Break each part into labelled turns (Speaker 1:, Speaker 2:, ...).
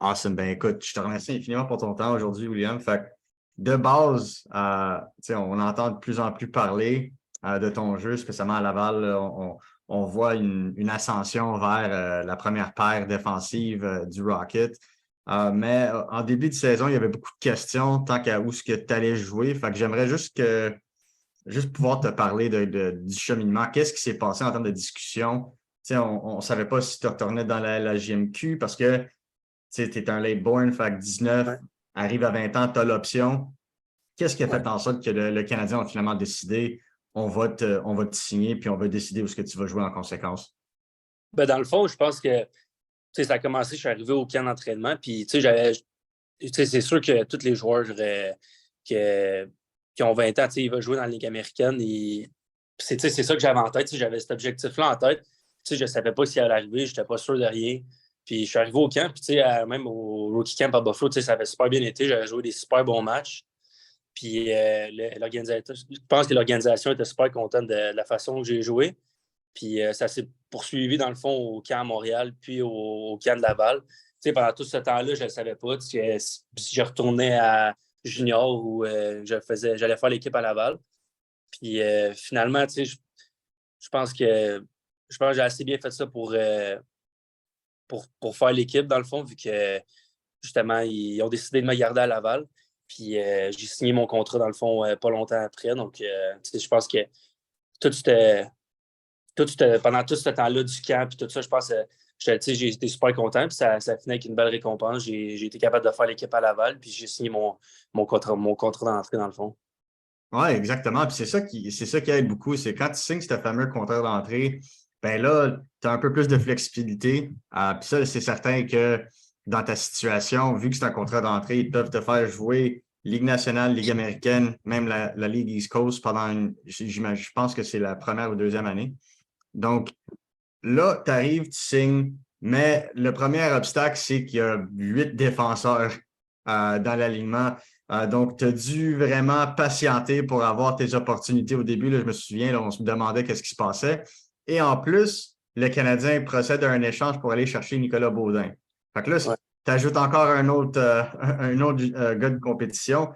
Speaker 1: Awesome. Ben écoute, je te remercie infiniment pour ton temps aujourd'hui, William. Fait que, de base, on entend de plus en plus parler de ton jeu, spécialement à Laval. Là, on voit une ascension vers la première paire défensive du Rocket. Mais en début de saison, il y avait beaucoup de questions tant qu'à où ce que tu allais jouer. Fait que j'aimerais juste pouvoir te parler du cheminement. Qu'est-ce qui s'est passé en termes de discussion? On ne savait pas si tu retournais dans la JMQ parce que tu es un late born, fait que 19,
Speaker 2: Ouais.
Speaker 1: arrive à 20 ans, tu as l'option. Qu'est-ce qui a
Speaker 2: Ouais.
Speaker 1: fait en sorte que le Canadien a finalement décidé on va te signer puis on va décider où est-ce que tu vas jouer en conséquence?
Speaker 2: Ben, dans le fond, je pense que ça a commencé, je suis arrivé au camp d'entraînement, puis c'est sûr que tous les joueurs que- qui ont 20 ans, ils veulent jouer dans la Ligue américaine. C'est ça que j'avais en tête. J'avais cet objectif-là en tête. Je ne savais pas s'il allait arriver, je n'étais pas sûr de rien. Puis je suis arrivé au camp, puis même au rookie camp à Buffalo, ça avait super bien été. J'avais joué des super bons matchs. Puis l'organisateur, je pense que l'organisation était super contente de la façon que j'ai joué. Puis ça s'est poursuivi dans le fond au camp à Montréal, puis au camp de Laval. Pendant tout ce temps-là, je ne savais pas si je retournais à junior ou j'allais faire l'équipe à Laval. Puis finalement, je pense que j'ai assez bien fait ça pour faire l'équipe, dans le fond, vu que justement, ils ont décidé de me garder à Laval. Puis j'ai signé mon contrat, dans le fond, pas longtemps après. Donc, je pense que tout c'était pendant tout ce temps-là du camp, puis tout ça, je pense que j'ai été super content. Puis ça finit avec une belle récompense. J'ai été capable de faire l'équipe à Laval, puis j'ai signé mon contrat d'entrée, dans le fond.
Speaker 1: Oui, exactement. Puis c'est ça qui aide beaucoup. C'est quand tu signes ce fameux contrat d'entrée, ben là, tu as un peu plus de flexibilité. Puis ça, c'est certain que dans ta situation, vu que c'est un contrat d'entrée, ils peuvent te faire jouer Ligue nationale, Ligue américaine, même la Ligue East Coast je pense que c'est la première ou deuxième année. Donc, là, tu arrives, tu signes, mais le premier obstacle, c'est qu'il y a 8 défenseurs dans l'alignement. Donc, tu as dû vraiment patienter pour avoir tes opportunités au début. Là, je me souviens, là, on se demandait qu'est-ce qui se passait. Et en plus, le Canadien procède à un échange pour aller chercher Nicolas Baudin. Fait que là,
Speaker 2: Ouais.
Speaker 1: tu ajoutes encore un autre gars de compétition.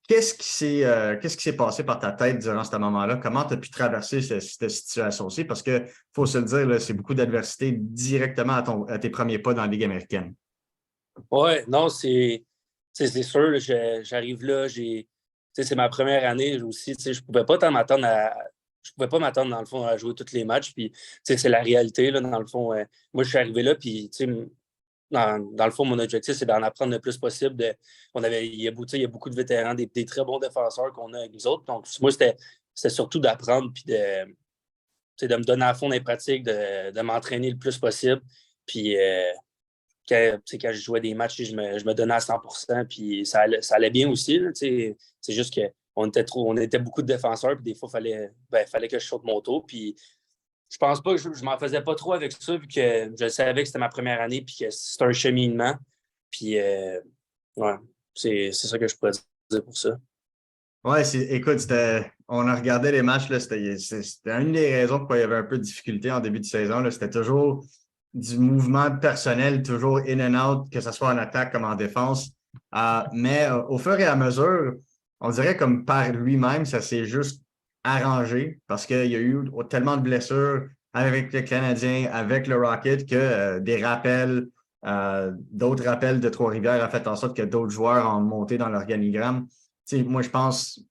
Speaker 1: Qu'est-ce qui s'est passé par ta tête durant ce moment-là? Comment tu as pu traverser cette situation-ci? Parce que, faut se le dire, là, c'est beaucoup d'adversité directement à tes premiers pas dans la Ligue américaine.
Speaker 2: Ouais, non, c'est sûr, là, j'arrive là, c'est ma première année aussi, je pouvais pas tant m'attendre je pouvais pas m'attendre, dans le fond, à jouer tous les matchs, puis, c'est la réalité, là, dans le fond. Moi, je suis arrivé là, puis, dans le fond, mon objectif, c'est d'en apprendre le plus possible. Il y a beaucoup de vétérans, des très bons défenseurs qu'on a avec nous autres. Donc, moi, c'était surtout d'apprendre, puis de me donner à fond dans les pratiques, de m'entraîner le plus possible. Puis, quand je jouais des matchs, je me donnais à 100%, puis ça allait bien aussi. Là, c'est juste on était beaucoup de défenseurs, puis des fois, fallait que je saute mon tour. Puis je pense pas que je m'en faisais pas trop avec ça, vu que je savais que c'était ma première année, puis que c'était un cheminement. Puis, ouais, c'est ça que je pourrais dire pour ça.
Speaker 1: Ouais, écoute, on a regardé les matchs, là, c'était une des raisons pourquoi il y avait un peu de difficulté en début de saison. Là, c'était toujours du mouvement personnel, toujours in and out, que ce soit en attaque comme en défense. Mais au fur et à mesure, on dirait comme par lui-même, ça s'est juste arrangé parce qu'il y a eu tellement de blessures avec le Canadien, avec le Rocket, que des rappels, d'autres rappels de Trois-Rivières a fait en sorte que d'autres joueurs ont monté dans l'organigramme. Moi, je pense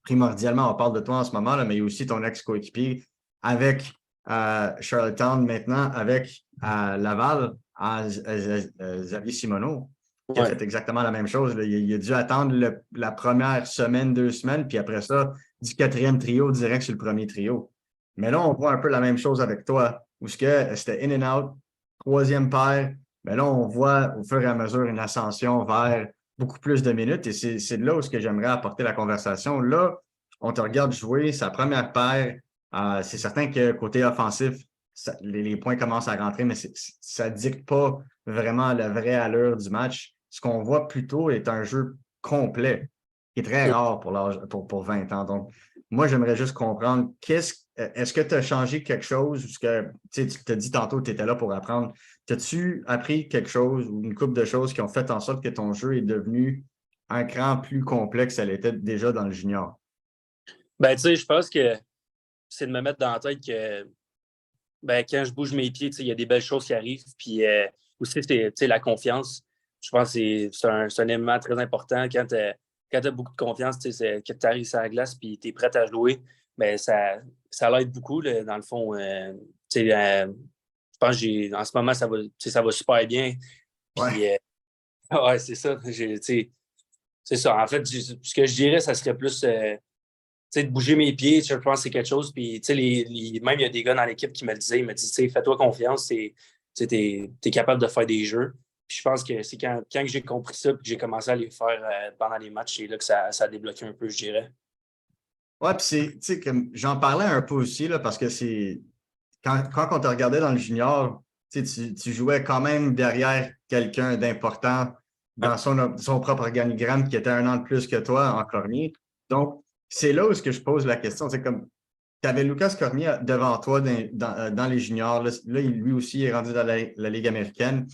Speaker 1: primordialement, on parle de toi en ce moment, là, mais il y a aussi ton ex-coéquipier avec Charlottetown maintenant, avec Laval, Xavier Simoneau, qui a
Speaker 2: Ouais,
Speaker 1: fait exactement la même chose. Là. Il a dû attendre la première semaine, 2 semaines, puis après ça, du quatrième trio direct sur le premier trio. Mais là, on voit un peu la même chose avec toi, où c'était in and out, troisième paire, mais là, on voit au fur et à mesure une ascension vers beaucoup plus de minutes et c'est là où ce que j'aimerais apporter la conversation. Là, on te regarde jouer sa première paire. C'est certain que côté offensif, les points commencent à rentrer, mais ça ne dicte pas vraiment la vraie allure du match. Ce qu'on voit plutôt est un jeu complet, qui est très rare pour 20 ans. Donc, moi, j'aimerais juste comprendre est-ce que tu as changé quelque chose? Ou que, tu t'as dit tantôt que tu étais là pour apprendre. As-tu appris quelque chose ou une couple de choses qui ont fait en sorte que ton jeu est devenu un cran plus complexe qu'elle était déjà dans le junior?
Speaker 2: Ben, tu sais, je pense que c'est de me mettre dans la tête que ben, quand je bouge mes pieds, il y a des belles choses qui arrivent. Puis aussi, c'est la confiance. Je pense que c'est un élément très important. Quand tu as beaucoup de confiance, que tu arrives sur la glace et tu es prêt à jouer, ben, ça l'aide beaucoup, là, dans le fond. Je pense que en ce moment, ça va super bien. Puis,
Speaker 1: Ouais.
Speaker 2: ouais, c'est ça. C'est ça. En fait, ce que je dirais, ça serait plus de bouger mes pieds. Je pense que c'est quelque chose. Puis, même il y a des gars dans l'équipe qui me le disaient. Ils me disaient, fais-toi confiance. Tu es capable de faire des jeux. Puis, je pense que c'est quand j'ai compris ça et que j'ai commencé à les faire pendant les matchs, c'est là que ça a débloqué un peu, je dirais.
Speaker 1: Ouais, puis tu sais, comme j'en parlais un peu aussi, là, parce que c'est. Quand on te regardait dans le junior, tu jouais quand même derrière quelqu'un d'important
Speaker 2: Ouais.
Speaker 1: dans son propre organigramme qui était un an de plus que toi en Cormier. Donc, c'est là où ce que je pose la question. C'est comme tu avais Lucas Cormier devant toi dans les juniors. Là, lui aussi est rendu dans la Ligue américaine.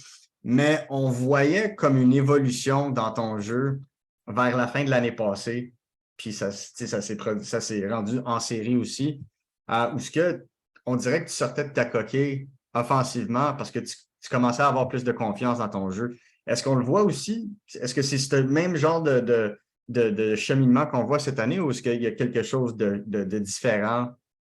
Speaker 1: Mais on voyait comme une évolution dans ton jeu vers la fin de l'année passée. Puis ça s'est rendu en série aussi. Où ce que on dirait que tu sortais de ta coquille offensivement parce que tu commençais à avoir plus de confiance dans ton jeu. Est-ce qu'on le voit aussi? Est-ce que c'est ce même genre de cheminement qu'on voit cette année ou est-ce qu'il y a quelque chose de différent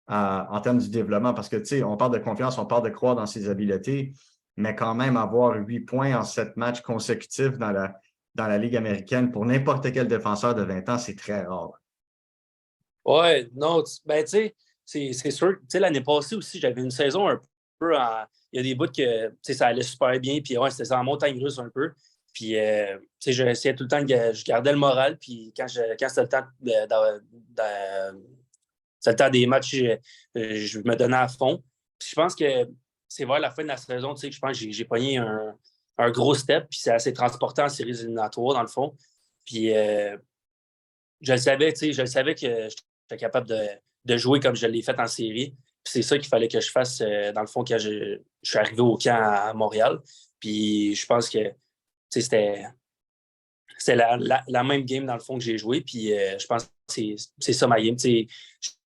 Speaker 1: en termes du développement? Parce que, tu sais, on parle de confiance, on parle de croire dans ses habiletés, mais quand même avoir 8 points en 7 matchs consécutifs dans la Ligue américaine pour n'importe quel défenseur de 20 ans, c'est très rare.
Speaker 2: Ouais, non, ben, tu sais, c'est sûr. Tu sais, l'année passée aussi, j'avais une saison un peu en. Il y a des bouts que, tu sais, ça allait super bien. Puis, ouais, c'était en montagne russe un peu. Puis, tu sais, j'essayais tout le temps, je gardais le moral. Puis, quand c'était le temps c'était le temps des matchs, je me donnais à fond. Puis, je pense que c'est vers la fin de la saison, tu sais, que je pense que j'ai pogné un gros step. Puis, c'est assez transporté en séries éliminatoires, dans le fond. Puis, je le savais, tu sais, je le savais que j'étais capable de jouer comme je l'ai fait en série. Puis c'est ça qu'il fallait que je fasse, dans le fond, quand je suis arrivé au camp à Montréal. Puis je pense que tu sais, c'était la même game, dans le fond, que j'ai joué. Puis je pense que c'est ça ma game. Tu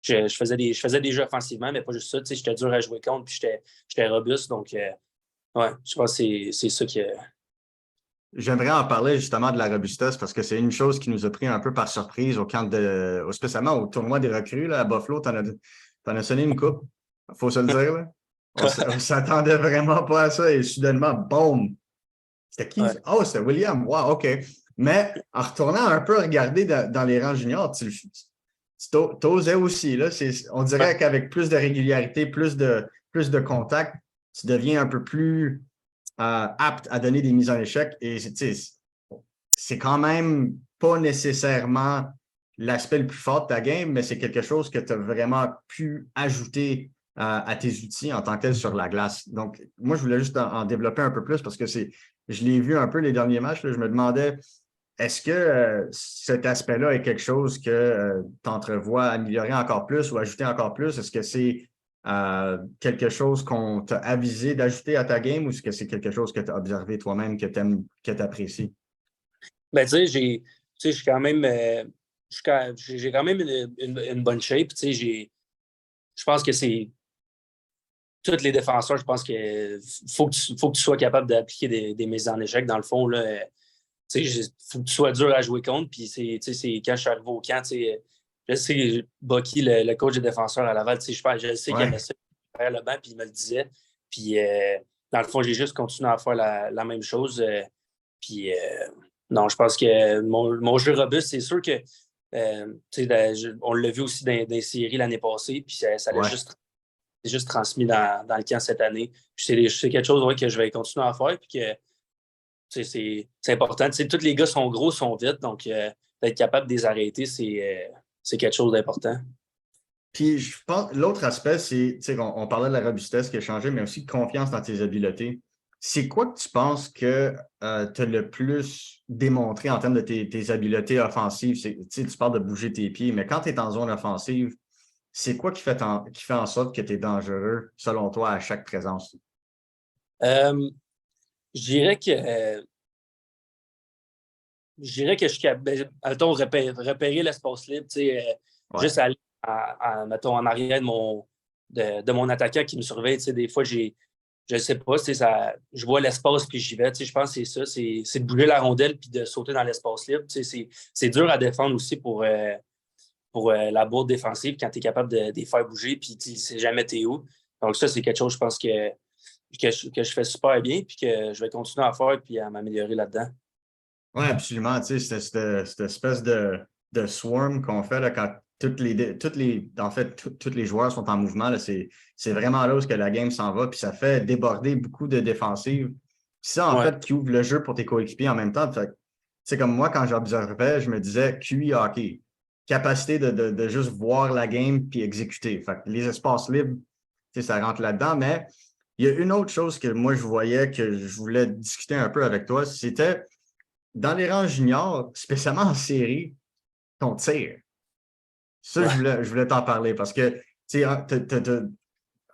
Speaker 2: sais, je faisais des jeux offensivement, mais pas juste ça. Tu sais, j'étais dur à jouer contre, puis j'étais robuste. Donc, ouais, je pense que c'est ça que.
Speaker 1: J'aimerais en parler justement de la robustesse parce que c'est une chose qui nous a pris un peu par surprise spécialement au tournoi des recrues là, à Buffalo. T'en as sonné une coupe, faut se le dire. Là. On s'attendait vraiment pas à ça et soudainement, boum! C'était qui?
Speaker 2: Ouais.
Speaker 1: Oh, c'était William. Wow, OK. Mais en retournant un peu regarder dans les rangs juniors, tu t'osais aussi. Là, on dirait qu'avec plus de régularité, plus de contact, tu deviens un peu plus apte à donner des mises en échec. Et c'est quand même pas nécessairement l'aspect le plus fort de ta game, mais c'est quelque chose que tu as vraiment pu ajouter à tes outils en tant que tel sur la glace. Donc, moi, je voulais juste en développer un peu plus parce que je l'ai vu un peu les derniers matchs. Là, je me demandais, est-ce que cet aspect-là est quelque chose que tu entrevois améliorer encore plus ou ajouter encore plus? Est-ce que c'est quelque chose qu'on t'a avisé d'ajouter à ta game ou est-ce que c'est quelque chose que tu as observé toi-même, que tu apprécies?
Speaker 2: Ben, tu sais, je suis quand même. J'ai quand même une bonne shape. Tu sais, je pense que c'est tous les défenseurs, je pense que faut que tu sois capable d'appliquer des mises en échec. Dans le fond, là, faut que tu sois dur à jouer contre. Puis c'est quand je suis arrivé au camp, je sais, Bucky, le coach des défenseurs à Laval, je sais qu'il
Speaker 1: Ouais.
Speaker 2: aimait ça derrière le banc, puis il me le disait. Puis dans le fond, j'ai juste continué à faire la même chose. Puis non, je pense que mon jeu robuste, c'est sûr que on l'a vu aussi dans les séries l'année passée, puis ça l'a
Speaker 1: Ouais.
Speaker 2: juste transmis dans le camp cette année. Puis c'est quelque chose, ouais, que je vais continuer à faire. Puis que c'est important. Tu sais, tous les gars sont gros, sont vite. Donc, d'être capable de les arrêter, c'est quelque chose d'important.
Speaker 1: Puis je pense l'autre aspect, c'est, tu sais, on parlait de la robustesse qui a changé, mais aussi de confiance dans tes habiletés. C'est quoi que tu penses que tu as le plus démontré en termes de tes habiletés offensives? Tu sais, tu parles de bouger tes pieds, mais quand tu es en zone offensive, c'est quoi qui fait en sorte que tu es dangereux, selon toi, à chaque présence?
Speaker 2: Je dirais que je suis capable, mettons, repérer l'espace libre,
Speaker 1: Ouais.
Speaker 2: juste aller mettons, en arrière de mon attaquant qui me surveille. Des fois, je sais pas, je vois l'espace puis j'y vais. Je pense que c'est ça, c'est de bouger la rondelle puis de sauter dans l'espace libre. C'est dur à défendre aussi pour la bourde défensive quand tu es capable de les faire bouger puis tu sais jamais t'es où. Donc ça, c'est quelque chose, je pense que je fais super bien puis que je vais continuer à faire puis à m'améliorer là-dedans.
Speaker 1: Oui, absolument. Tu sais, cette espèce de swarm qu'on fait là, quand en fait, tous les joueurs sont en mouvement, là, c'est vraiment là où que la game s'en va, puis ça fait déborder beaucoup de défensives. Puis ça, en
Speaker 2: Ouais,
Speaker 1: fait, qui ouvre le jeu pour tes coéquipiers en même temps. C'est comme moi, quand j'observais, je me disais QI hockey. Capacité de juste voir la game puis exécuter. Fait que les espaces libres, tu sais, ça rentre là-dedans. Mais il y a une autre chose que moi, je voyais que je voulais discuter un peu avec toi, c'était dans les rangs juniors, spécialement en série, ton tir. Ça,
Speaker 2: ouais,
Speaker 1: je voulais t'en parler parce que, tu sais,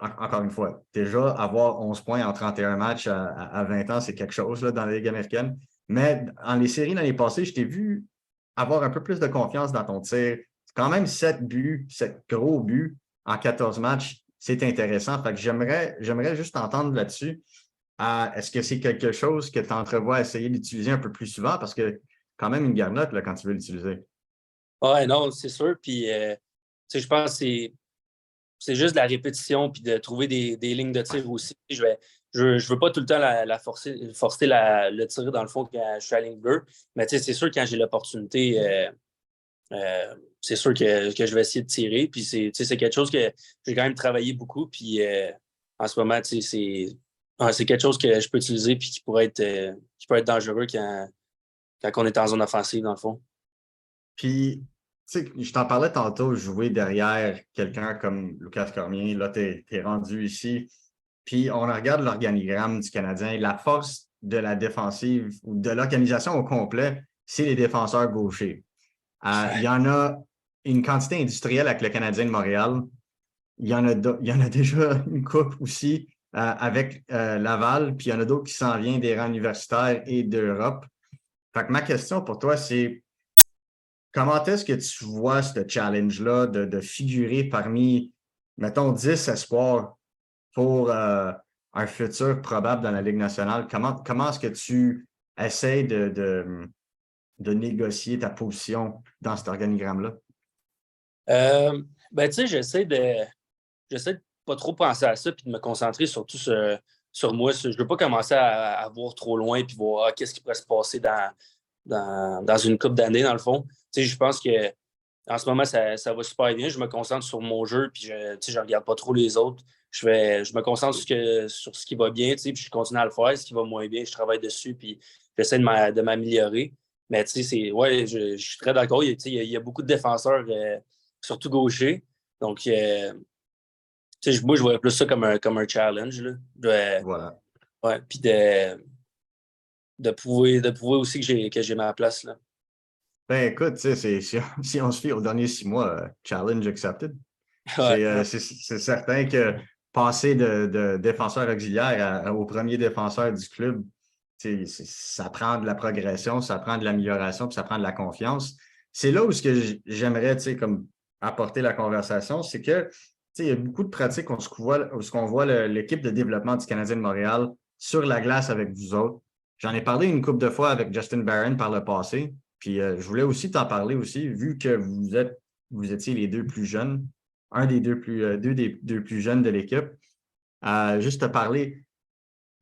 Speaker 1: encore une fois, déjà, avoir 11 points en 31 matchs à 20 ans, c'est quelque chose là, dans la Ligue américaine. Mais en les séries l'année passée, je t'ai vu avoir un peu plus de confiance dans ton tir. Quand même 7 buts, 7 gros buts en 14 matchs, c'est intéressant. Fait que j'aimerais juste t'entendre là-dessus. Est-ce que c'est quelque chose que tu entrevois essayer d'utiliser un peu plus souvent? Parce que quand même une garnotte là, quand tu veux l'utiliser.
Speaker 2: ouais, non, c'est sûr. Puis, je pense que c'est juste de la répétition puis de trouver des lignes de tir aussi. Je veux pas tout le temps forcer le tir dans le fond quand je suis à la ligne bleue. Mais c'est sûr, quand j'ai l'opportunité, c'est sûr que je vais essayer de tirer. Puis c'est quelque chose que j'ai quand même travaillé beaucoup. Puis en ce moment, c'est quelque chose que je peux utiliser puis qui peut être dangereux quand on est en zone offensive, dans le fond.
Speaker 1: Puis, tu sais, je t'en parlais tantôt, jouer derrière quelqu'un comme Lucas Cormier. Là, tu es rendu ici. Puis, on regarde l'organigramme du Canadien. La force de la défensive ou de l'organisation au complet, c'est les défenseurs gauchers. Il y en a une quantité industrielle avec le Canadien de Montréal. Il y en a déjà une coupe aussi avec Laval, puis il y en a d'autres qui s'en viennent des rangs universitaires et d'Europe. Fait que ma question pour toi, c'est comment est-ce que tu vois ce challenge-là de figurer parmi, mettons, 10 espoirs pour un futur probable dans la Ligue nationale? Comment est-ce que tu essaies de négocier ta position dans cet organigramme-là?
Speaker 2: Ben, tu sais, j'essaie de pas trop penser à ça puis de me concentrer surtout sur moi. Je veux pas commencer à voir trop loin puis voir qu'est-ce qui pourrait se passer dans une couple d'années, dans le fond. Je pense que en ce moment, ça va super bien. Je me concentre sur mon jeu puis je regarde pas trop les autres. Je me concentre sur ce qui va bien, puis je continue à le faire. Ce qui va moins bien, je travaille dessus puis j'essaie de m'améliorer. Mais ouais, je suis très d'accord. Il y a beaucoup de défenseurs, surtout gauchers. Donc, moi, je vois plus ça comme un challenge. Là.
Speaker 1: Voilà.
Speaker 2: Ouais, puis de prouver aussi que j'ai ma place. Là.
Speaker 1: Ben écoute, tu sais, si on se fie aux derniers 6 mois, challenge accepted.
Speaker 2: Ouais,
Speaker 1: C'est certain que passer de défenseur auxiliaire au premier défenseur du club, ça prend de la progression, ça prend de l'amélioration, puis ça prend de la confiance. C'est là où ce que j'aimerais, comme apporter la conversation, c'est que, il y a beaucoup de pratiques où ce qu'on voit l'équipe de développement du Canadien de Montréal sur la glace avec vous autres. J'en ai parlé une couple de fois avec Justin Barron par le passé, puis je voulais aussi t'en parler aussi, vu que vous étiez les deux plus jeunes, un des deux des deux plus jeunes de l'équipe, juste te parler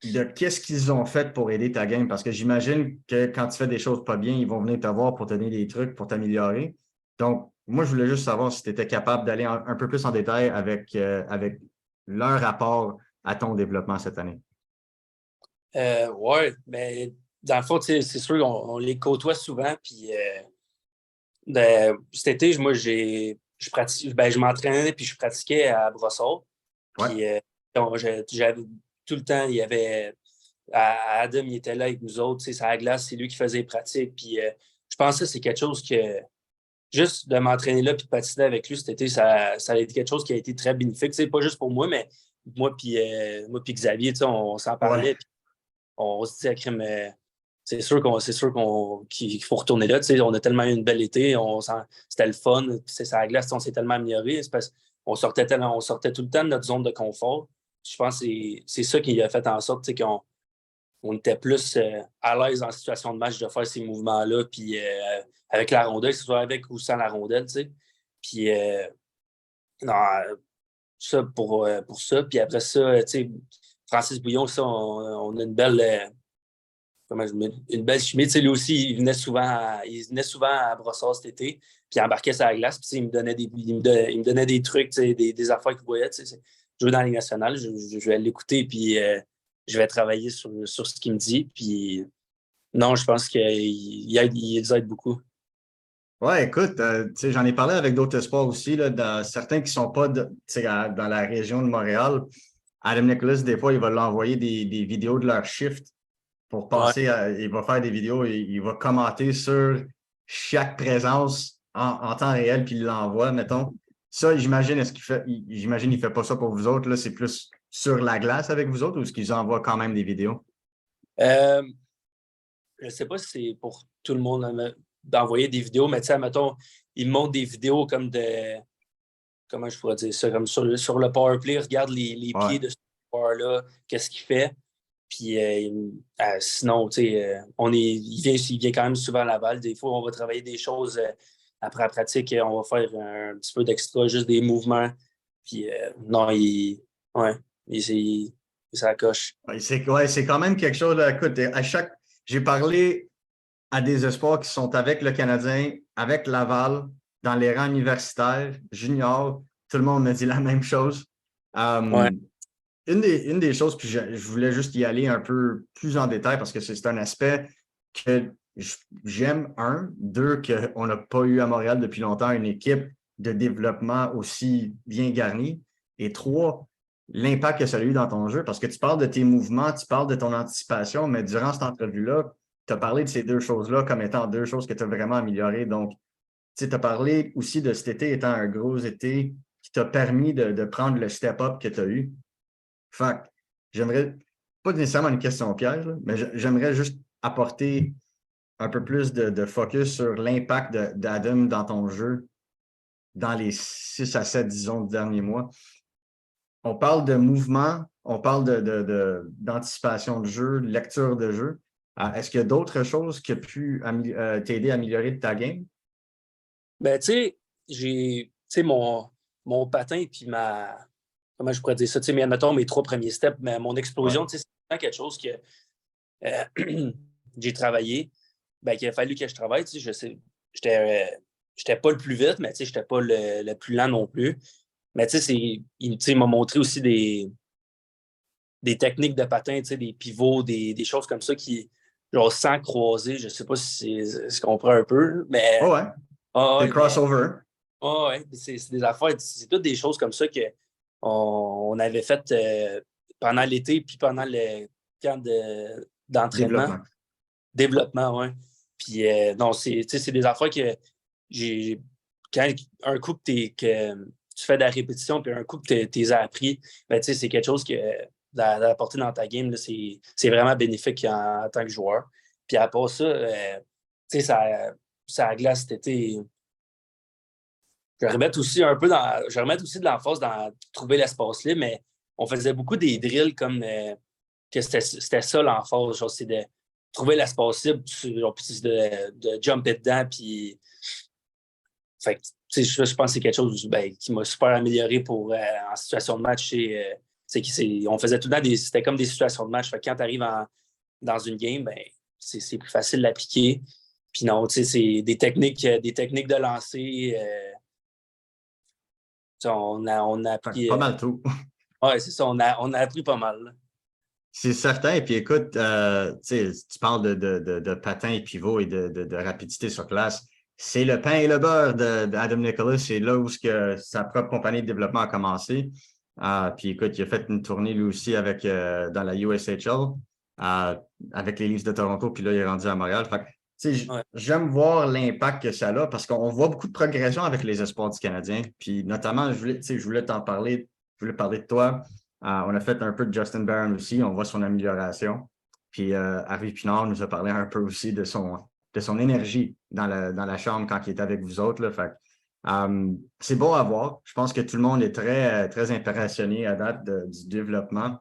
Speaker 1: de qu'est-ce qu'ils ont fait pour aider ta game. Parce que j'imagine que quand tu fais des choses pas bien, ils vont venir te voir pour te donner des trucs pour t'améliorer. Donc, moi, je voulais juste savoir si tu étais capable d'aller un peu plus en détail avec leur rapport à ton développement cette année.
Speaker 2: ouais, mais dans le fond, c'est sûr qu'on les côtoie souvent. Puis cet été, moi, je m'entraînais puis je pratiquais à Brossard.
Speaker 1: Ouais.
Speaker 2: Puis donc, j'avais tout le temps, il y avait Adam, il était là avec nous autres, sur la glace, c'est lui qui faisait les pratiques. Puis je pense que c'est quelque chose que juste de m'entraîner là puis de patiner avec lui cet été, ça a été quelque chose qui a été très bénéfique. Tu sais, pas juste pour moi, mais moi puis Xavier, tu sais, on s'en
Speaker 1: Ouais.
Speaker 2: parlait. Puis on se disait, crime, qu'il faut retourner là. Tu sais, on a tellement eu une belle été, c'était le fun. Puis c'est ça, la glace, on s'est tellement amélioré. C'est parce on sortait tout le temps de notre zone de confort. Je pense que c'est ça qui a fait en sorte tu sais, qu'on était plus à l'aise en situation de match de faire ces mouvements-là, puis avec la rondelle, que ce soit avec ou sans la rondelle, tu sais. Puis non, ça pour ça. Puis après ça, tu sais, Francis Bouillon, ça, on a une belle chimie. Tu sais, lui aussi, il venait souvent à Brossard cet été, puis il embarquait sur la glace, puis tu sais, il me donnait des trucs, tu sais, des affaires qu'il voyait. Tu sais, jouer dans la Ligue nationale, je vais l'écouter, puis je vais travailler sur ce qu'il me dit. Puis non, je pense qu'il les aide beaucoup.
Speaker 1: Ouais, écoute, tu sais, j'en ai parlé avec d'autres sports aussi, là, certains qui ne sont pas tu sais, dans la région de Montréal. Adam Nicholas, des fois, il va l'envoyer des vidéos de leur shift pour
Speaker 2: Ouais.
Speaker 1: il va faire des vidéos et il va commenter sur chaque présence en temps réel, puis il l'envoie, mettons. Ça, j'imagine, j'imagine qu'il ne fait pas ça pour vous autres, là, c'est plus sur la glace avec vous autres ou est-ce qu'ils envoient quand même des vidéos?
Speaker 2: Euh, je ne sais pas si c'est pour tout le monde d'envoyer des vidéos, mais tu sais, mettons, ils montrent des vidéos comme comment je pourrais dire ça, comme sur le power play, regarde les
Speaker 1: Ouais.
Speaker 2: pieds de ce joueur-là, qu'est-ce qu'il fait. Puis sinon, tu sais, il vient quand même souvent à la balle. Des fois, on va travailler des choses après la pratique, on va faire un petit peu d'extra, juste des mouvements. Puis non, ouais, il s'accroche.
Speaker 1: Ouais, c'est quand même quelque chose, là, écoute, j'ai parlé à des espoirs qui sont avec le Canadien, avec Laval, dans les rangs universitaires, juniors, tout le monde me dit la même chose.
Speaker 2: Ouais,
Speaker 1: Une des choses, puis je voulais juste y aller un peu plus en détail parce que c'est un aspect que j'aime, un. Deux, qu'on n'a pas eu à Montréal depuis longtemps une équipe de développement aussi bien garnie. Et trois, l'impact que ça a eu dans ton jeu parce que tu parles de tes mouvements, tu parles de ton anticipation, mais durant cette entrevue-là, tu as parlé de ces deux choses-là comme étant deux choses que tu as vraiment améliorées. Donc, tu as parlé aussi de cet été étant un gros été qui t'a permis de prendre le step-up que tu as eu. Fait que j'aimerais, pas nécessairement une question piège, là, mais j'aimerais juste apporter un peu plus de focus sur l'impact d'Adam dans ton jeu dans les 6 à 7, disons, derniers mois. On parle de mouvement, on parle d'anticipation de jeu, de lecture de jeu. Est-ce qu'il y a d'autres choses qui ont pu t'aider à améliorer de ta game?
Speaker 2: ben tu sais, tu sais, mon patin puis comment je pourrais dire ça, tu sais, mettons mes 3 premiers steps, mais mon
Speaker 1: Ouais.
Speaker 2: explosion, tu sais, c'est vraiment quelque chose que j'ai travaillé, ben, qu'il a fallu que je travaille, tu sais, je sais, j'étais pas le plus vite, mais tu sais, j'étais pas le plus lent non plus. Mais tu sais, tu sais, il m'a montré aussi des techniques de patin, tu sais, des pivots, des choses comme ça genre sans croiser, je sais pas si c'est comprend un peu,
Speaker 1: Oh
Speaker 2: mais
Speaker 1: ouais,
Speaker 2: ah
Speaker 1: des
Speaker 2: ouais, mais
Speaker 1: crossovers.
Speaker 2: ouais, c'est des affaires, c'est toutes des choses comme ça on avait fait pendant l'été puis pendant le camp d'entraînement,
Speaker 1: Développement.
Speaker 2: développement, ouais. Puis non, tu sais, c'est des affaires que j'ai quand un coup que tu fais de la répétition puis un coup que tu as appris, ben, tu sais, c'est quelque chose que d'apporter dans ta game, là, c'est vraiment bénéfique en tant que joueur. Puis à part ça, tu sais, ça glace cet été. Je vais remettre aussi de l'emphase dans trouver l'espace libre, mais on faisait beaucoup des drills comme que c'était ça l'emphase. Genre, c'est de trouver l'espace libre, puis de jumper dedans. Puis, fait que, tu sais, je pense que c'est quelque chose ben, qui m'a super amélioré en situation de match. On faisait tout le temps c'était comme des situations de match. Fait que quand tu arrives dans une game, ben, c'est plus facile d'appliquer. Puis non, tu sais, c'est des techniques de lancer. On a
Speaker 1: Fait que
Speaker 2: appris.
Speaker 1: pas mal tout.
Speaker 2: Ouais, c'est ça, on a appris pas mal. Là.
Speaker 1: C'est certain. Et puis écoute, tu parles de patins et pivot et de rapidité sur place. C'est le pain et le beurre d'Adam Nicholas. C'est là où sa propre compagnie de développement a commencé. Puis écoute, il a fait une tournée lui aussi dans la USHL avec les Leafs de Toronto. Puis là, il est rendu à Montréal. Fait que
Speaker 2: Ouais.
Speaker 1: j'aime voir l'impact que ça a parce qu'on voit beaucoup de progression avec les espoirs du Canadien. Puis notamment, je voulais t'en parler, je voulais parler de toi. On a fait un peu de Justin Barron aussi, on voit son amélioration. Puis Harvey Pinard nous a parlé un peu aussi de son énergie dans la chambre quand il est avec vous autres. Là. Fait, c'est beau à voir. Je pense que tout le monde est très, très impressionné à date du développement.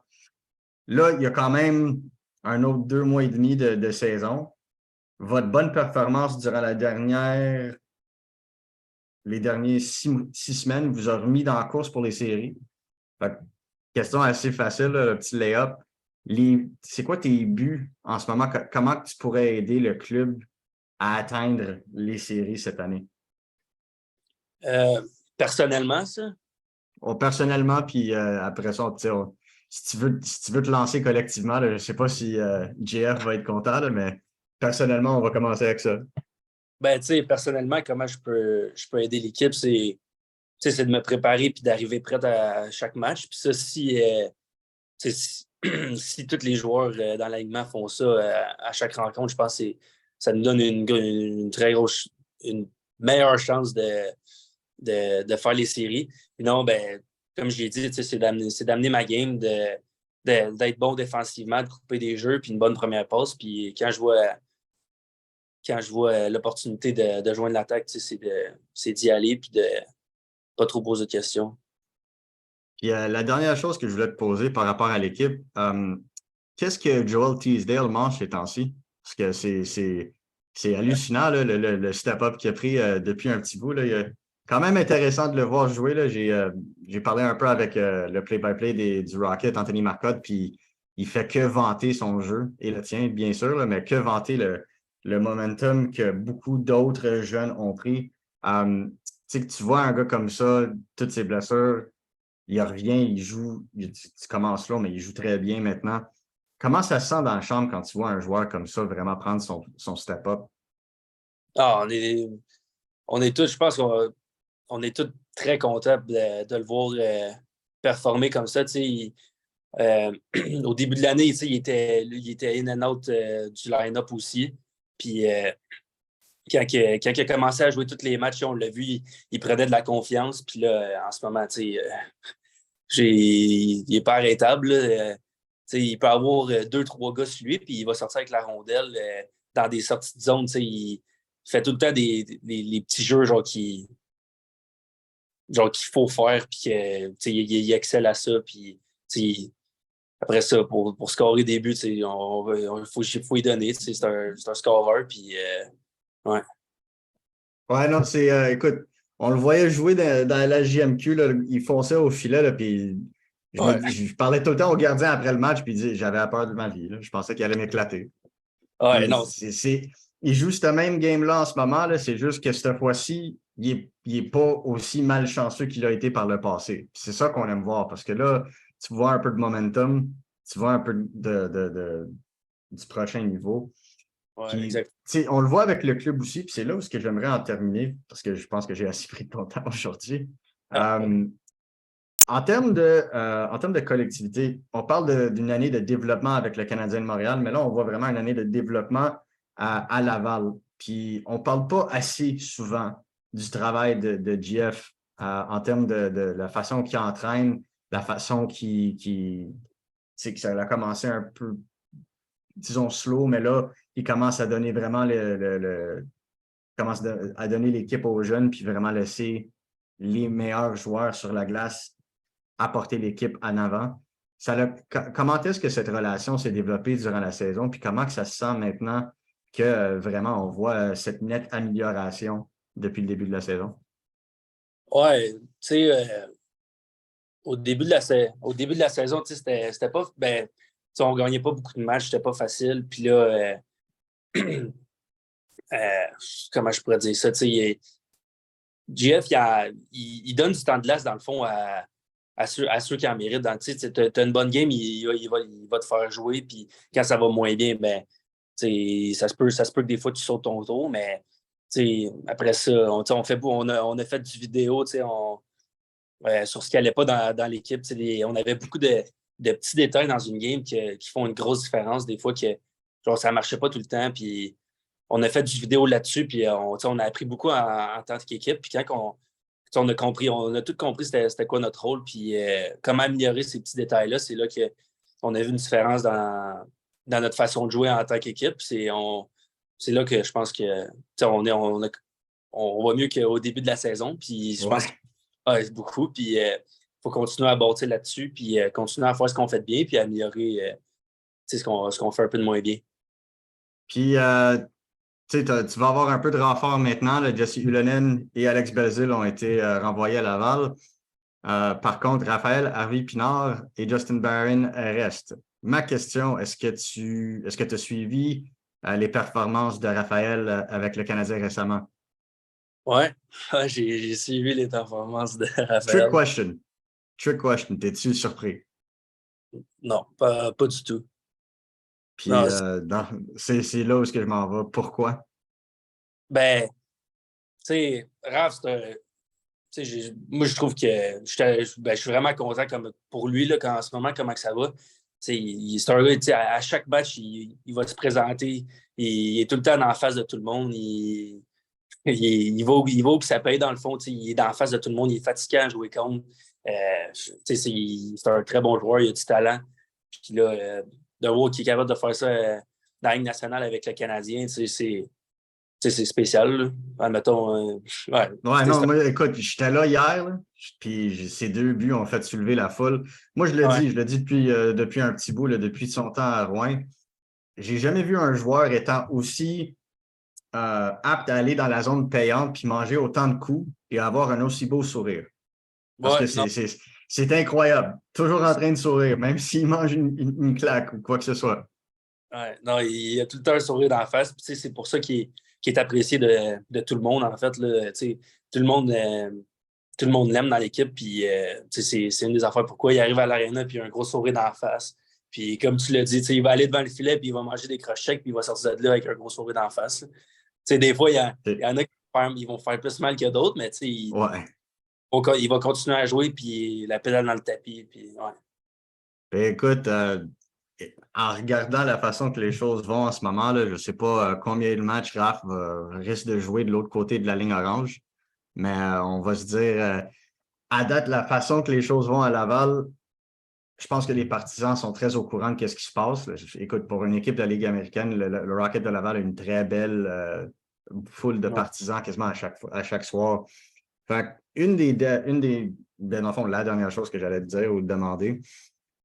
Speaker 1: Là, il y a quand même un autre 2 mois et demi de saison. Votre bonne performance durant les dernières 6 semaines vous a remis dans la course pour les séries. Fait que, question assez facile, là, le petit lay-up. C'est quoi tes buts en ce moment? Comment tu pourrais aider le club à atteindre les séries cette année?
Speaker 2: Personnellement, ça?
Speaker 1: Personnellement, puis après ça, si tu veux te lancer collectivement, là, je ne sais pas si JF va être content, là, mais personnellement, on va commencer avec ça.
Speaker 2: Ben, tu sais, personnellement, comment je peux aider l'équipe, c'est de me préparer puis d'arriver prête à chaque match. Puis ça, si, si tous les joueurs dans l'alignement font ça à chaque rencontre, je pense que ça nous donne une très grosse, une meilleure chance de faire les séries. Sinon, ben, comme je l'ai dit, c'est d'amener ma game, d'être bon défensivement, de couper des jeux, puis une bonne première passe. Puis quand je vois l'opportunité de joindre l'attaque, c'est d'y aller puis de pas trop poser de questions.
Speaker 1: Puis la dernière chose que je voulais te poser par rapport à l'équipe, qu'est-ce que Joel Teasdale mange ces temps-ci? Parce que c'est hallucinant, là, le step-up qu'il a pris depuis un petit bout. Là. Quand même intéressant de le voir jouer. Là. J'ai parlé un peu avec le play-by-play du Rocket, Anthony Marcotte, puis il fait que vanter son jeu, et le tien, bien sûr, là, mais que vanter le momentum que beaucoup d'autres jeunes ont pris. Tu sais, que tu vois un gars comme ça, toutes ses blessures, il revient, il joue, tu commences là, mais il joue très bien maintenant. Comment ça se sent dans la chambre quand tu vois un joueur comme ça vraiment prendre son step-up?
Speaker 2: Ah, on est tous, je pense qu'on est tous très contents de le voir performer comme ça. Au début de l'année, il était in and out du line-up aussi. Puis quand il a commencé à jouer tous les matchs, on l'a vu, il prenait de la confiance. Puis là, en ce moment, il n'est pas arrêtable. Là. Il peut avoir 2, 3 gars sur lui, puis il va sortir avec la rondelle dans des sorties de zone. Il fait tout le temps les petits jeux qu'il faut faire, puis il excelle à ça. Puis après ça, pour scorer des buts, il faut y donner. C'est un scoreur. Puis, ouais.
Speaker 1: Ouais, non, écoute, on le voyait jouer dans la JMQ, là, il fonçait au filet, là, puis je parlais tout le temps au gardien après le match, puis j'avais peur de ma vie. Là, je pensais qu'il allait m'éclater.
Speaker 2: Ouais,
Speaker 1: Puis
Speaker 2: non.
Speaker 1: il joue ce même game-là en ce moment, là, c'est juste que cette fois-ci, il est pas aussi malchanceux qu'il a été par le passé. C'est ça qu'on aime voir, parce que là, tu vois un peu de momentum, tu vois un peu du prochain niveau.
Speaker 2: Ouais,
Speaker 1: Puis,
Speaker 2: exact.
Speaker 1: on le voit avec le club aussi, puis c'est là où ce que j'aimerais en terminer, parce que je pense que j'ai assez pris de ton temps aujourd'hui.
Speaker 2: Ah,
Speaker 1: En termes de collectivité, on parle d'une année de développement avec le Canadien de Montréal, mais là, on voit vraiment une année de développement à Laval. Puis, on ne parle pas assez souvent du travail de GF en termes de la façon qu'il entraîne, la façon que ça a commencé un peu, disons, slow, mais là, il commence à donner vraiment commence à donner l'équipe aux jeunes, puis vraiment laisser les meilleurs joueurs sur la glace apporter l'équipe en avant. Comment est-ce que cette relation s'est développée durant la saison, puis comment que ça se sent maintenant que vraiment on voit cette nette amélioration depuis le début de la saison?
Speaker 2: ouais, tu sais, au début de la saison, c'était pas. Ben, on gagnait pas beaucoup de matchs, c'était pas facile. Puis là, comment je pourrais dire ça? GF, il donne du temps de glace, dans le fond, à ceux qui en méritent. Tu as une bonne game, il va te faire jouer. Puis quand ça va moins bien, ben, ça se peut que des fois, tu sautes ton tour. Mais après ça, on a fait du vidéo sur ce qui n'allait pas dans l'équipe. On avait beaucoup de petits détails dans une game qui font une grosse différence. Des fois, que genre, ça ne marchait pas tout le temps. Puis on a fait du vidéo là-dessus, puis on a appris beaucoup en tant qu'équipe. Puis quand on a compris, on a tout compris c'était quoi notre rôle, puis comment améliorer ces petits détails-là, c'est là qu'on a vu une différence dans notre façon de jouer en tant qu'équipe. C'est là que je pense que on va mieux qu'au début de la saison. Puis je pense
Speaker 1: Ouais.
Speaker 2: qu'il reste beaucoup. Puis il faut continuer à bâtir là-dessus, puis continuer à faire ce qu'on fait de bien, puis améliorer ce qu'on fait un peu de moins bien.
Speaker 1: Puis, tu sais, tu vas avoir un peu de renfort maintenant. Là. Jesse Ylönen et Alex Belzile ont été renvoyés à Laval. Par contre, Raphaël Harvey-Pinard et Justin Barron restent. Ma question, est-ce que tu as suivi les performances de Raphaël avec le Canadien récemment?
Speaker 2: Ouais, j'ai suivi les performances de
Speaker 1: Trick
Speaker 2: Raphaël.
Speaker 1: question. Trick question. T'es-tu surpris?
Speaker 2: Non, pas du tout.
Speaker 1: Puis
Speaker 2: Non,
Speaker 1: c'est là où est-ce que je m'en vais. Pourquoi?
Speaker 2: ben, tu sais, Raph, moi, je trouve que je suis vraiment content pour lui là, en ce moment, comment que ça va. C'est un gars, à chaque match, il va se présenter. Il est tout le temps en face de tout le monde. Il va où que ça paye, dans le fond. Il est en face de tout le monde. Il est fatiguant à jouer contre. C'est un très bon joueur. Il a du talent. Puis là, de voir qu'il est capable de faire ça dans la Ligue nationale avec le Canadien, c'est spécial. Là. Admettons, ouais,
Speaker 1: Ouais, non, moi, écoute, j'étais là hier, là, puis ces 2 buts ont fait soulever la foule. Moi,
Speaker 2: ouais.
Speaker 1: je le dis depuis un petit bout, là, depuis son temps à Rouen. J'ai jamais vu un joueur étant aussi apte à aller dans la zone payante puis manger autant de coups et avoir un aussi beau sourire. Parce que
Speaker 2: Ouais, non,
Speaker 1: c'est incroyable. Toujours en train de sourire, même s'il mange une claque ou quoi que ce soit.
Speaker 2: ouais, non, il a tout le temps un sourire d'en face. Puis, c'est pour ça qu'il est apprécié de tout le monde, en fait. Là, tout le monde, tout le monde l'aime dans l'équipe. Puis, c'est une des affaires pourquoi il arrive à l'aréna puis il a un gros sourire d'en face. Puis, comme tu l'as dit, il va aller devant le filet puis il va manger des crochets puis il va sortir de là avec un gros sourire d'en face. Là. Des fois, il y en a qui vont faire plus mal que d'autres, mais
Speaker 1: Ouais.
Speaker 2: il va continuer à jouer puis la pédale dans le tapis. Puis, ouais.
Speaker 1: Ben, écoute, en regardant la façon que les choses vont en ce moment, là, je ne sais pas combien de matchs Raph risque de jouer de l'autre côté de la ligne orange, mais on va se dire, à date, la façon que les choses vont à Laval, je pense que les partisans sont très au courant de ce qui se passe. Là. Écoute, pour une équipe de la Ligue américaine, le Rocket de Laval a une très belle foule de
Speaker 2: Ouais.
Speaker 1: partisans quasiment à chaque soir. Fait une des ben, dans le fond, la dernière chose que j'allais te dire ou te demander,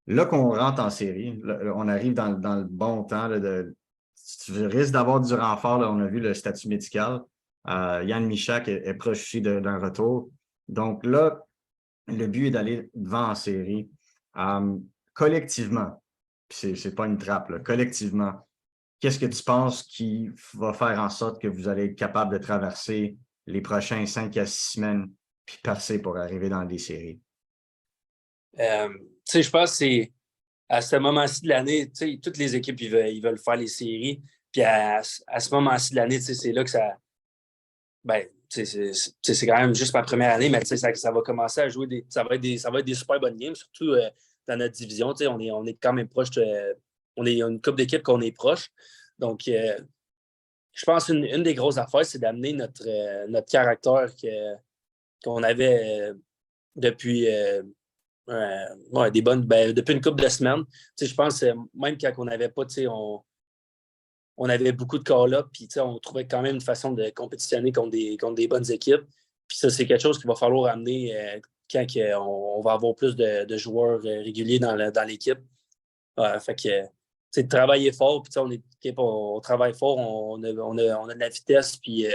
Speaker 1: là qu'on rentre en série, là, on arrive dans le bon temps là, tu risques d'avoir du renfort. Là, on a vu le statut médical. Yann Michak est proche aussi d'un retour. Donc là, le but est d'aller devant en série. Collectivement, puis c'est pas une trappe, là, collectivement, qu'est-ce que tu penses qui va faire en sorte que vous allez être capable de traverser les prochains 5 à 6 semaines puis percer pour arriver dans des séries?
Speaker 2: Je pense que c'est à ce moment-ci de l'année, toutes les équipes ils veulent faire les séries. Puis à ce moment-ci de l'année, c'est là que ça. Ben, c'est quand même juste ma première année, mais ça va commencer à jouer ça va être des super bonnes games, surtout dans notre division. On est quand même proche on est une couple d'équipes qu'on est proche. Donc, je pense une des grosses affaires, c'est d'amener notre caractère qu'on avait depuis depuis une couple de semaines. Je pense même quand on n'avait pas, on avait beaucoup de call-up, puis on trouvait quand même une façon de compétitionner contre des bonnes équipes. Puis ça, c'est quelque chose qu'il va falloir amener quand on va avoir plus de joueurs réguliers dans l'équipe. Fait que, travailler fort, puis on travaille fort, on a de la vitesse, puis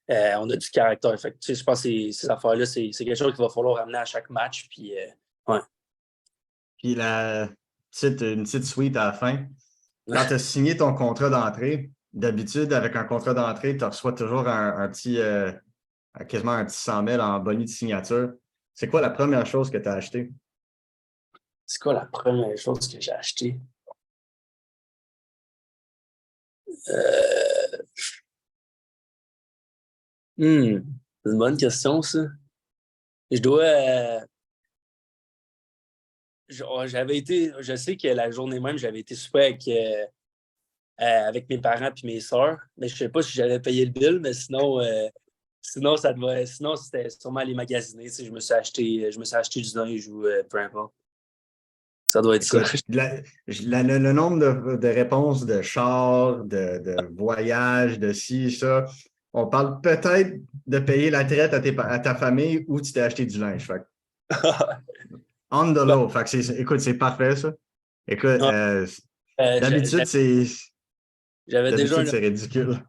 Speaker 2: on a du caractère. Fait que, je pense que ces affaires-là, c'est quelque chose qu'il va falloir amener à chaque match. Puis, ouais.
Speaker 1: Puis une petite suite à la fin. Quand tu as signé ton contrat d'entrée, d'habitude, avec un contrat d'entrée, tu reçois toujours un petit, quasiment un petit 100 000 en bonus de signature. C'est quoi la première chose que tu as acheté?
Speaker 2: C'est quoi la première chose que j'ai achetée? Euh, c'est une bonne question, ça. Je dois. J'avais été. Je sais que la journée même, j'avais été super avec mes parents et mes sœurs. Mais je ne sais pas si j'avais payé le bill, mais sinon c'était sûrement aller magasiner. Je me suis acheté du linge ou peu importe. Ça doit être
Speaker 1: Écoute,
Speaker 2: ça.
Speaker 1: le nombre de réponses de char, de voyage, de ci, ça, on parle peut-être de payer la traite à ta famille ou tu t'es acheté du linge. Fait on the
Speaker 2: Ben,
Speaker 1: low. Fait que écoute, c'est parfait, ça. Écoute,
Speaker 2: non,
Speaker 1: d'habitude, c'est
Speaker 2: j'avais déjà
Speaker 1: d'habitude,
Speaker 2: un.
Speaker 1: c'est ridicule.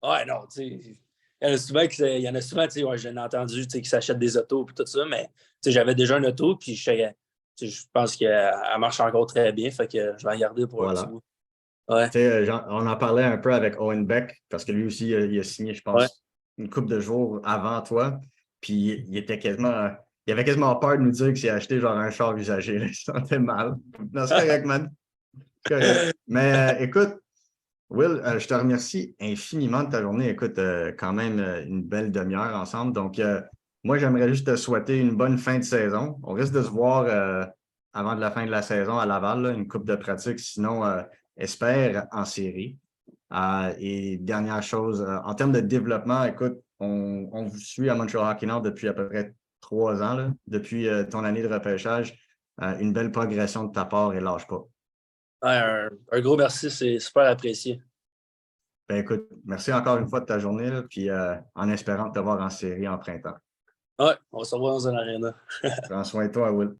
Speaker 2: Ouais, non, tu sais. Il y en a souvent, tu sais, ouais, j'en ai entendu, tu sais, qui s'achètent des autos et tout ça, mais tu sais, j'avais déjà une auto, puis je pense qu'elle marche encore très bien, fait que je vais en garder pour un petit
Speaker 1: Voilà.
Speaker 2: bout. Ouais,
Speaker 1: Tu sais, on en parlait un peu avec Owen Beck, parce que lui aussi, il a signé, je
Speaker 2: ouais.
Speaker 1: pense, une couple de jours avant toi. Puis il avait quasiment peur de nous dire qu'il s'est acheté genre un char usagé. Là. Il se sentait mal. Non, c'est correct, man. C'est correct. Mais écoute, Will, je te remercie infiniment de ta journée. Écoute, quand même une belle demi-heure ensemble. Donc, moi, j'aimerais juste te souhaiter une bonne fin de saison. On risque de se voir avant de la fin de la saison à Laval, là, une coupe de pratique. Sinon, espère en série. Et dernière chose, en termes de développement, écoute, on vous suit à Montreal Hockey Nord depuis à peu près 3 ans, là, depuis ton année de repêchage. Une belle progression de ta part et lâche pas.
Speaker 2: Ouais, un gros merci, c'est super apprécié.
Speaker 1: Ben écoute, merci encore une fois de ta journée, là, puis en espérant te voir en série en printemps.
Speaker 2: Ouais, on se revoit dans un aréna.
Speaker 1: Prends soin de toi, Will.